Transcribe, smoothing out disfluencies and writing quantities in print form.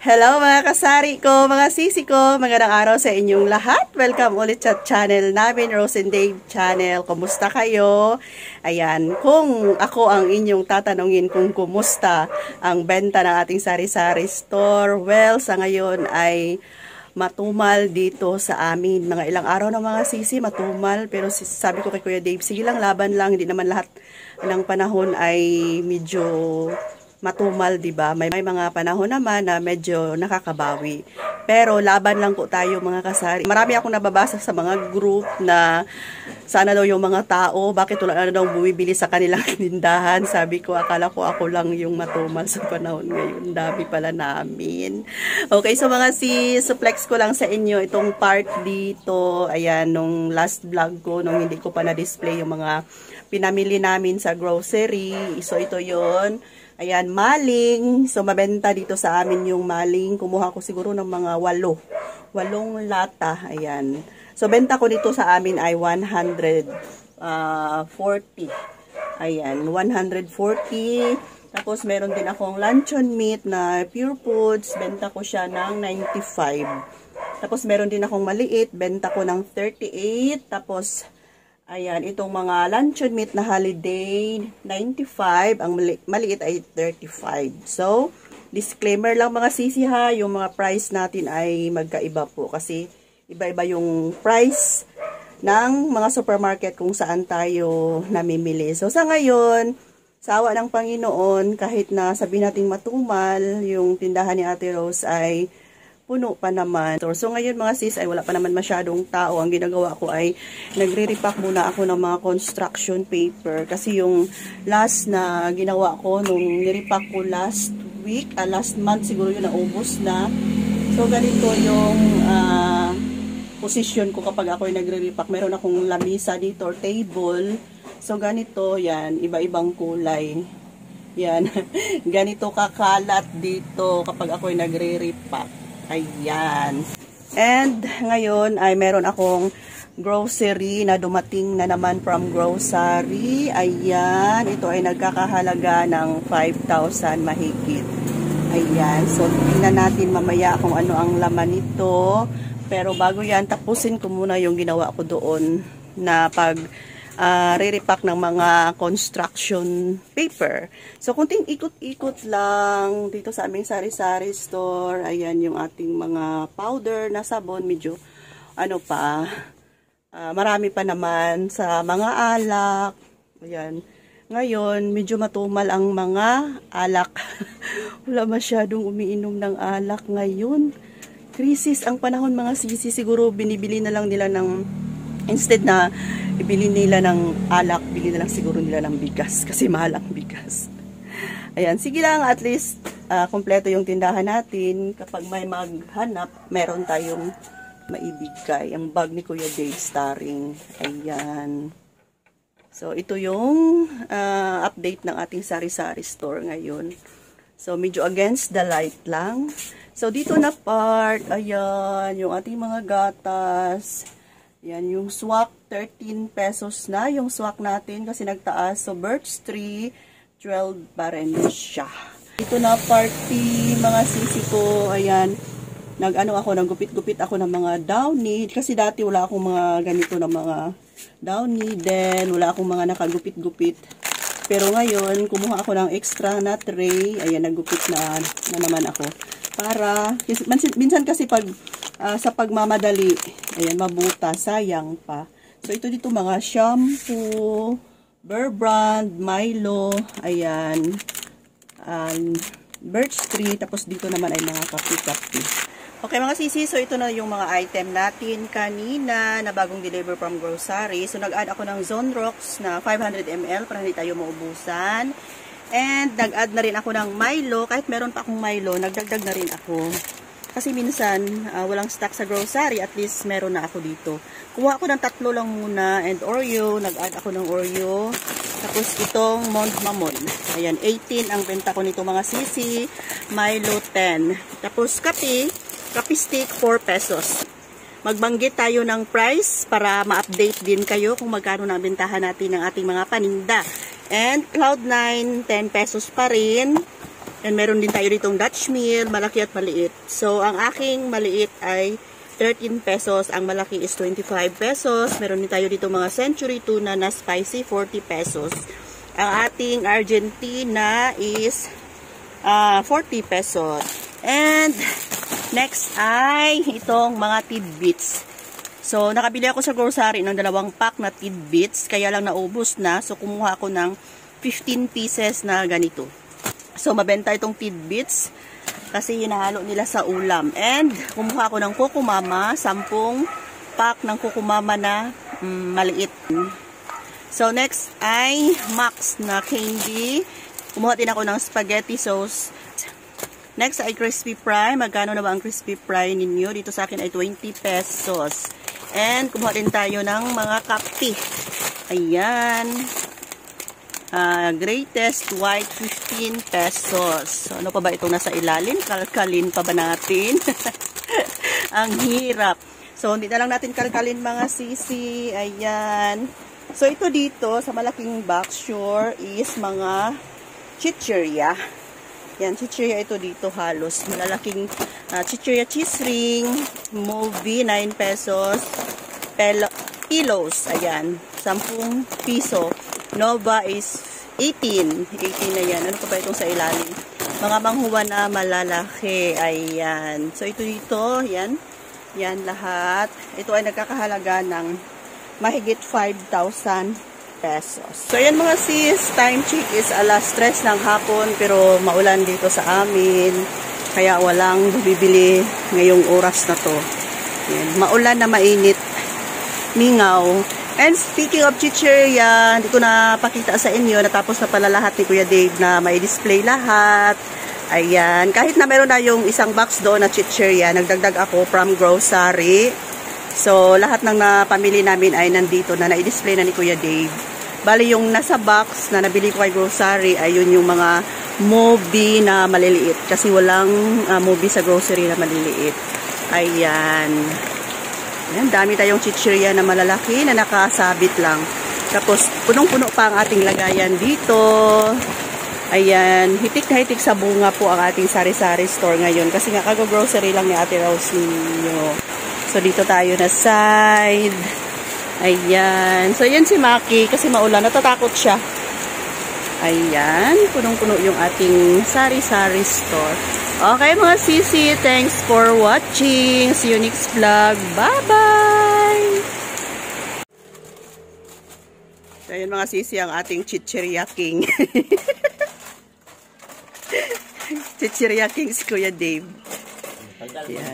Hello mga kasari ko, mga sisi ko, magandang araw sa inyong lahat. Welcome ulit sa channel namin, Rose and Dave Channel. Kumusta kayo? Ayan, kung ako ang inyong tatanungin kung kumusta ang benta ng ating sari-sari store, well, sa ngayon ay matumal dito sa amin. Mga ilang araw na mga sisi, matumal. Pero sabi ko kay Kuya Dave, sige lang, laban lang. Hindi naman lahat ng panahon ay medyo matumal, diba? May mga panahon naman na medyo nakakabawi. Pero laban lang po tayo mga kasari. Marami akong nababasa sa mga group na sana daw yung mga tao, bakit wala na daw bumibili sa kanilang tindahan. Sabi ko, akala ko ako lang yung matumal sa panahon ngayon. Dami pala namin. Okay, so mga sis, flex ko lang sa inyo itong part dito. Ayan, nung last vlog ko, nung hindi ko pa na-display yung mga pinamili namin sa grocery. So ito yon. Ayan, maling. So, mabenta dito sa amin yung maling. Kumuha ko siguro ng mga 8 lata. Ayan. So, benta ko dito sa amin ay 140. Ayan, 140. Tapos, meron din akong luncheon meat na Pure Foods. Benta ko siya ng 95. Tapos, meron din akong maliit. Benta ko ng 38. Tapos, ayan, itong mga luncheon meat na holiday, 95. Ang maliit ay 35. So, disclaimer lang mga sisi ha, yung mga price natin ay magkaiba po. Kasi, iba-iba yung price ng mga supermarket kung saan tayo namimili. So, sa ngayon, sa awa ng Panginoon, kahit na sabihin natin matumal, yung tindahan ni Ate Rose ay puno pa naman. So ngayon mga sis ay wala pa naman masyadong tao. Ang ginagawa ko ay nagre-repack muna ako ng mga construction paper. Kasi yung last na ginawa ko nung nirepack ko last month siguro yun naubos na. So ganito yung position ko kapag ako ay nagre-repack. Meron akong lamisa dito or table. So ganito yan, iba-ibang kulay. Yan, ganito kakalat dito kapag ako ay nagre-repack. Ayan. And ngayon ay meron akong grocery na dumating na naman from grocery. Ayan. Ito ay nagkakahalaga ng 5,000 mahigit. Ayan. So, tingnan natin mamaya kung ano ang laman nito. Pero bago yan, tapusin ko muna yung ginawa ko doon na pag re-repack ng mga construction paper. So, kunting ikot-ikot lang dito sa aming sari-sari store. Ayan yung ating mga powder na sabon. Medyo, marami pa naman sa mga alak. Ayan. Ngayon, medyo matumal ang mga alak. Wala masyadong umiinom ng alak ngayon. Krisis ang panahon mga sisi. Siguro binibili na lang nila ng instead na ibili nila ng alak, bili na lang siguro nila ng bigas kasi mahal ang bigas. Ayan, sige lang, at least kompleto yung tindahan natin. Kapag may maghanap, meron tayong maibigay. Ang bag ni Kuya Dave Starring. Ayan. So, ito yung update ng ating sari-sari store ngayon. So, medyo against the light lang. So, dito na part, ayan, yung ating mga gatas. Yan, yung swak, 13 pesos na yung swak natin kasi nagtaas. So, birch tree, 12 pa rin siya. Ito na party, mga sisi ko. Ayan, naggupit-gupit ako ng mga downy. Kasi dati wala akong mga ganito na mga downy. Then, wala akong mga nakagupit-gupit. Pero ngayon, kumuha ako ng extra na tray. Ayan, naggupit na naman ako. Para, minsan kasi pag sa pagmamadali, ayan, mabuta, sayang pa. So, ito dito mga shampoo, Bear Brand, Milo, ayan, birch tree, tapos dito naman ay mga kape-kape. Okay mga sisi, so ito na yung mga item natin kanina na bagong deliver from grocery. So, nag-add ako ng Zonrox na 500 ml para hindi tayo maubusan. And, nag-add na rin ako ng Milo. Kahit meron pa akong Milo, nagdagdag na rin ako. Kasi minsan, walang stock sa grocery, at least meron na ako dito. Kuha ako ng 3 lang muna, and Oreo, nag-add ako ng Oreo. Tapos itong Mont Mamon. Ayan, 18 ang benta ko nito mga sisi. Milo 10. Tapos kape stick 4 pesos. Magbanggit tayo ng price para ma-update din kayo kung magkano na bentahan natin ng ating mga paninda. And Cloud9, 10 pesos pa rin. And meron din tayo ditong Dutch meal, malaki at maliit. So, ang aking maliit ay 13 pesos. Ang malaki is 25 pesos. Meron din tayo dito mga Century Tuna na spicy, 40 pesos. Ang ating Argentina is 40 pesos. And next ay itong mga tidbits. So, nakabili ako sa grocery ng 2 pack na tidbits. Kaya lang naubos na. So, kumuha ako ng 15 pieces na ganito. So, mabenta itong tidbits. Kasi hinahalo nila sa ulam. And, kumuha ako ng Kukumama. 10 pack ng Kukumama na maliit. So, next ay Max na candy. Kumuha din ako ng spaghetti sauce. Next ay crispy fry. Magkano na ba ang crispy fry ninyo? Dito sa akin ay 20 pesos. And, kumuha din tayo ng mga kapti. Ayan. Greatest white, 15 pesos. So, ano pa ba itong nasa ilalim? Kalkalin pa ba natin? Ang hirap. So, hindi na lang natin kalkalin mga sisi. Ayan. So, ito dito sa malaking box, sure, is mga chichirya. Yan, chichirya ito dito halos. Malalaking chichirya cheese ring, movie, 9 pesos. Pillows, ayan, 10 piso. Nova is 18 na yan. Ano pa ba itong sa ilalim? Mga manghuwa na malalaki. Ayan. So, ito dito. Yan. Yan lahat. Ito ay nagkakahalaga ng mahigit 5,000 pesos. So, yan mga sis. Time check is alas 3 ng hapon. Pero maulan dito sa amin. Kaya walang bibili ngayong oras na to. Yan. Maulan na mainit. Mingaw. And speaking of chichirya, hindi ko na pakita sa inyo, natapos na pala lahat ni Kuya Dave na may display lahat. Ayan, kahit na meron na yung isang box doon na chichirya, nagdagdag ako from grocery. So, lahat ng pamili namin ay nandito na na-display na ni Kuya Dave. Bali, yung nasa box na nabili ko kay grocery, ay yun yung mga movie na maliliit. Kasi walang movie sa grocery na maliliit. Ayan. Ayan, dami tayong chichirya na malalaki na nakasabit lang. Tapos, punong-puno pa ang ating lagayan dito. Ayan, hitik na hitik sa bunga po ang ating sari-sari store ngayon. Kasi nga, kag-grocery lang ni Ate Rose ninyo. So, dito tayo na side. Ayan. So, yan si Maki. Kasi maulan, natatakot siya. Ayan, punong-puno yung ating sari-sari store. Okay mga sisi, thanks for watching. See you next vlog. Bye-bye! So, yun mga sisi, ang ating chichirya king. Chichirya king si Kuya Dave. Yan.